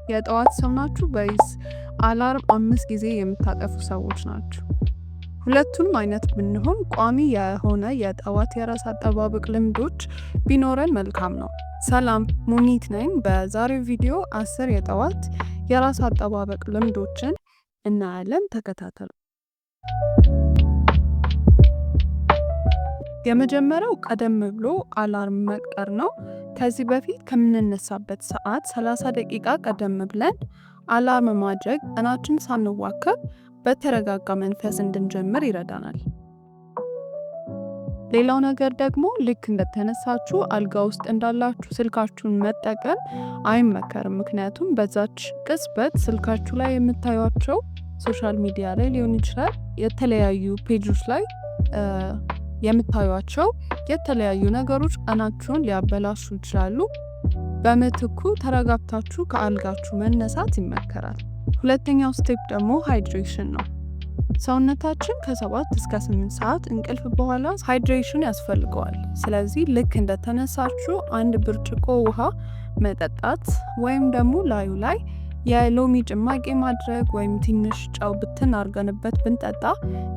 የጠዋት ሰው ናችሁ ወይስ አላርም 5 ጊዜ የምታጠፉ ሰዎች ናችሁ? ሁለቱንም አይነት ብንሆን ቋሚ የሆነ የጠዋት የራስ አጠባበቅ ልምዶች ቢኖረን መልካም ነው። ሰላም፣ ሙኒት ነኝ። በዛሬው ቪዲዮ 10 የጠዋት የራስ አጠባበቅ ልምዶችን እናያለን። ተከታተሉ። የመጀመሪያው ቀደም ብሎ አላርም መቅጠር ነው። ከዚህ በፊት ከምንነሳበት ሰዓት 30 ደቂቃ ቀደም ብለን አላርም ማድረግ ቀናችን ሳንዋከብ በተረጋጋ መንፈስ እንድንጀምር ይረዳናል። ሌላው ነገር ደግሞ ልክ እንደተነሳችሁ አልጋ ውስጥ እንዳላችሁ ስልካችሁን መጠቀም አይመከርም። ምክንያቱም በዛች ቅጽበት ስልካችሁ ላይ የምታዩቸው ሶሻል ሚዲያ ላይ ሊሆን ይችላል፣ የተለያዩ ፔጆች ላይ የምታዩቸው የተለያዩ ነገሮች ቀናችሁን ሊያበላሹ ይችላሉ። በምትኩ ተረጋግታችሁ ከአልጋችሁ መነሳት ይመከራል። ሁለተኛው ስቴፕ ደግሞ ሃይድሬሽን ነው። ሰውነታችን ከ7 እስከ 8 ሰዓት እንቅልፍ በኋላ ሃይድሬሽን ያስፈልገዋል። ስለዚህ ልክ እንደተነሳችሁ አንድ ብርጭቆ ውሃ መጠጣት ወይም ደግሞ ላዩ ላይ የሎሚ ጭማቂ ማድረግ ወይም ትንሽ ጨው ብትን አድርገንበት ብንጠጣ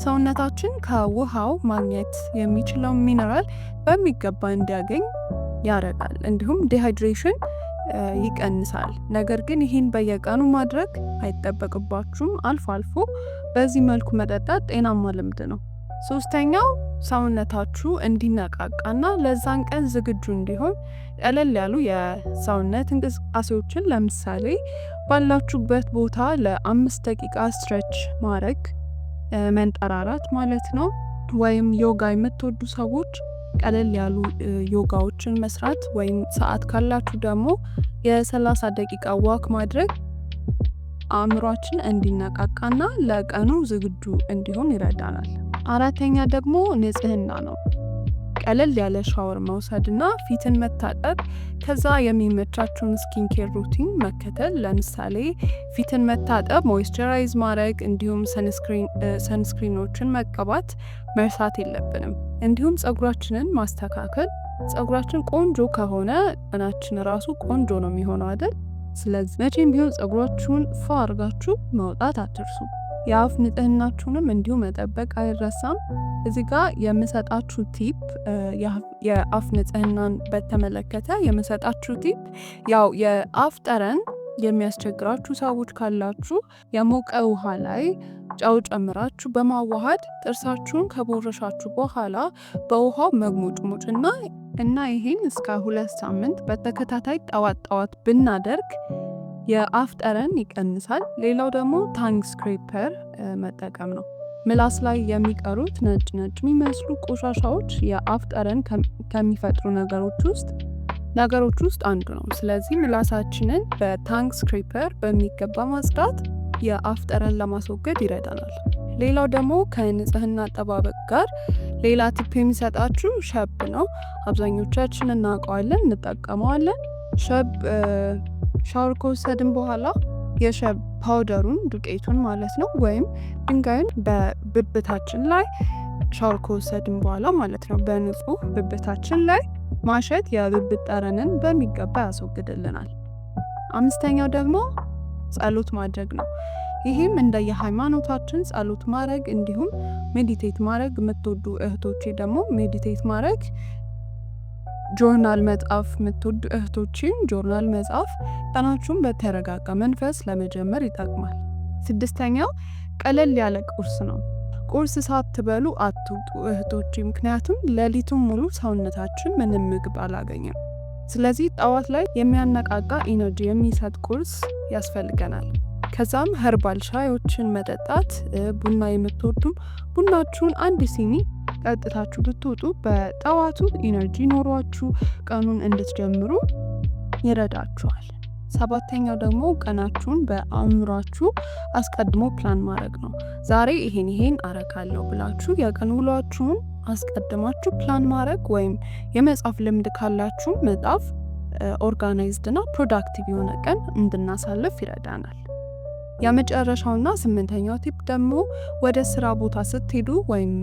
ሰውነታችን ከውሃው ማግኘት የሚችለው ሚነራል በሚገባ እንዲያገኝ ያደርጋል። እንዲሁም ዲሃይድሬሽን ይቀንሳል። ነገር ግን ይህን በየቀኑ ማድረግ አይጠበቅባችሁም። አልፎ አልፎ በዚህ መልኩ መጠጣት ጤናማ ልምድ ነው። ሶስተኛው ሰውነታችሁ እንዲነቃቃና ለዛን ቀን ዝግጁ እንዲሆን ቀለል ያሉ የሰውነት እንቅስቃሴዎችን ለምሳሌ ባላችሁበት ቦታ ለ5 ደቂቃ ስትሬች ማድረግ፣ መንጠራራት ማለት ነው። ወይም ዮጋ የምትወዱ ሰዎች ቀለል ያሉ ዮጋዎችን መስራት፣ ወይም ሰዓት ካላችሁ ደግሞ የ30 ደቂቃ ዋክ ማድረግ አእምሯችን እንዲነቃቃና ለቀኑ ዝግጁ እንዲሆን ይረዳናል። አራተኛ ደግሞ ንጽህና ነው። ቀለል ያለ ሻወር መውሰድና ፊትን መታጠብ፣ ከዛ የሚመቻችሁን ስኪን ኬር ሩቲን መከተል። ለምሳሌ ፊትን መታጠብ፣ ሞይስቸራይዝ ማድረግ እንዲሁም ሰንስክሪኖችን መቀባት መርሳት የለብንም። እንዲሁም ፀጉራችንን ማስተካከል። ፀጉራችን ቆንጆ ከሆነ ቀናችን ራሱ ቆንጆ ነው የሚሆነው አይደል? ስለዚህ መቼም ቢሆን ፀጉራችሁን ፏ አድርጋችሁ መውጣት አትርሱ። የአፍ ንጽህናችሁንም እንዲሁ መጠበቅ አይረሳም። እዚህ ጋር የምሰጣችሁ ቲፕ የአፍ ንጽህናን በተመለከተ የምሰጣችሁ ቲፕ ያው የአፍ ጠረን የሚያስቸግራችሁ ሰዎች ካላችሁ የሞቀ ውሃ ላይ ጨው ጨምራችሁ በማዋሃድ ጥርሳችሁን ከቦረሻችሁ በኋላ በውሃው መግሞጭሞጭና ይሄን እስከ 2 ሳምንት በተከታታይ ጠዋት ብናደርግ የአፍ ጠረን ይቀንሳል። ሌላው ደግሞ ታንግ ስክሬፐር መጠቀም ነው። ምላስ ላይ የሚቀሩት ነጭ የሚመስሉ ቆሻሻዎች የአፍ ጠረን ከሚፈጥሩ ነገሮች ውስጥ አንዱ ነው። ስለዚህ ምላሳችንን በታንግ ስክሬፐር በሚገባ ማጽዳት የአፍ ጠረን ለማስወገድ ይረዳናል። ሌላው ደግሞ ከንጽህና አጠባበቅ ጋር ሌላ ቲፕ የሚሰጣችሁ ሸብ ነው። አብዛኞቻችን እናውቀዋለን፣ እንጠቀመዋለን። ሸብ ሻወር ከወሰድን በኋላ የሸብ ፓውደሩን ዱቄቱን ማለት ነው ወይም ድንጋዩን በብብታችን ላይ ሻወር ከወሰድን በኋላ ማለት ነው በንጹህ ብብታችን ላይ ማሸት የብብት ጠረንን በሚገባ ያስወግድልናል። አምስተኛው ደግሞ ጸሎት ማድረግ ነው። ይህም እንደየሃይማኖታችን ጸሎት ማድረግ እንዲሁም ሜዲቴት ማድረግ የምትወዱ እህቶቼ ደግሞ ሜዲቴት ማድረግ፣ ጆርናል መጻፍ የምትወዱ እህቶችን ጆርናል መጻፍ ቀናችሁን በተረጋጋ መንፈስ ለመጀመር ይጠቅማል። 6ኛው ቀለል ያለ ቁርስ ነው። ቁርስ ሳትበሉ አትውጡ እህቶቼ፣ ምክንያቱም ሌሊቱን ሙሉ ሰውነታችን ምንም ምግብ አላገኘም። ስለዚህ ጠዋት ላይ የሚያነቃቃ ኢነርጂ የሚሰጥ ቁርስ ያስፈልገናል። ከዛም ኸርባል ሻዮችን መጠጣት፣ ቡና የምትወዱም ቡናችሁን 1 ሲኒ ጠጥታችሁ ብትወጡ በጠዋቱ ኢነርጂ ኖሯችሁ ቀኑን እንድትጀምሩ ይረዳችኋል። 7ኛው ደግሞ ቀናችሁን በአእምሯችሁ አስቀድሞ ፕላን ማድረግ ነው። ዛሬ ይሄን አረጋለሁ ብላችሁ የቀን ውሏችሁን አስቀድማችሁ ፕላን ማድረግ ወይም የመጻፍ ልምድ ካላችሁ መጻፍ ኦርጋናይዝድ እና ፕሮዳክቲቭ የሆነ ቀን እንድናሳልፍ ይረዳናል። የመጨረሻውና 8ኛው ቲፕ ደግሞ ወደ ስራ ቦታ ስትሄዱ ወይም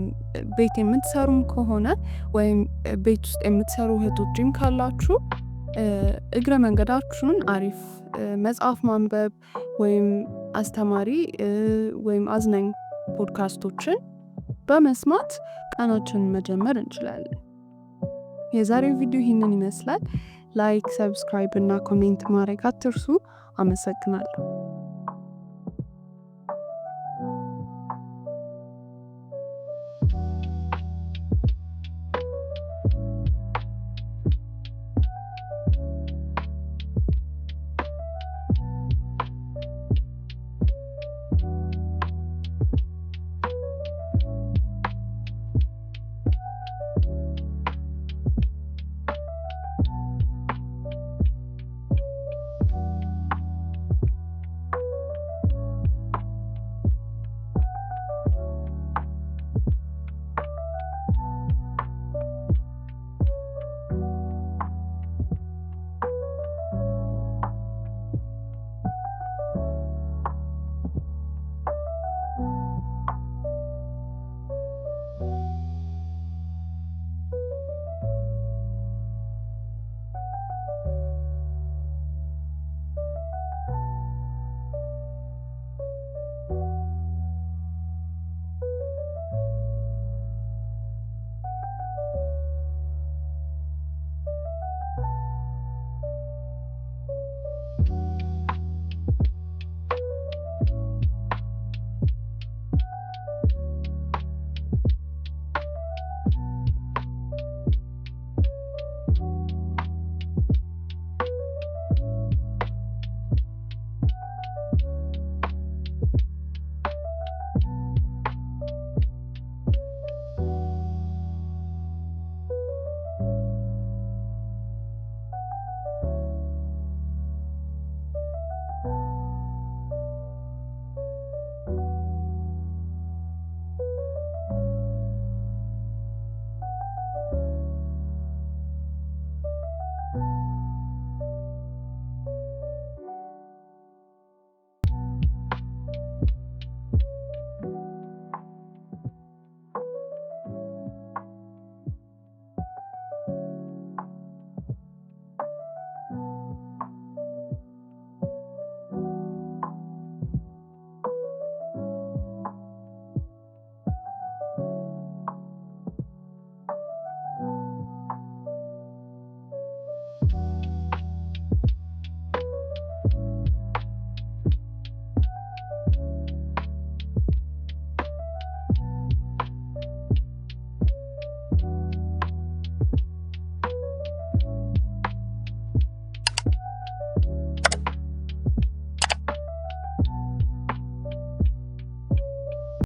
ቤት የምትሰሩም ከሆነ ወይም ቤት ውስጥ የምትሰሩ እህቶችም ካላችሁ እግረ መንገዳችሁን አሪፍ መጽሐፍ ማንበብ ወይም አስተማሪ ወይም አዝናኝ ፖድካስቶችን በመስማት ቀናችንን መጀመር እንችላለን። የዛሬው ቪዲዮ ይህንን ይመስላል። ላይክ፣ ሰብስክራይብ እና ኮሜንት ማድረግ አትርሱ። አመሰግናለሁ።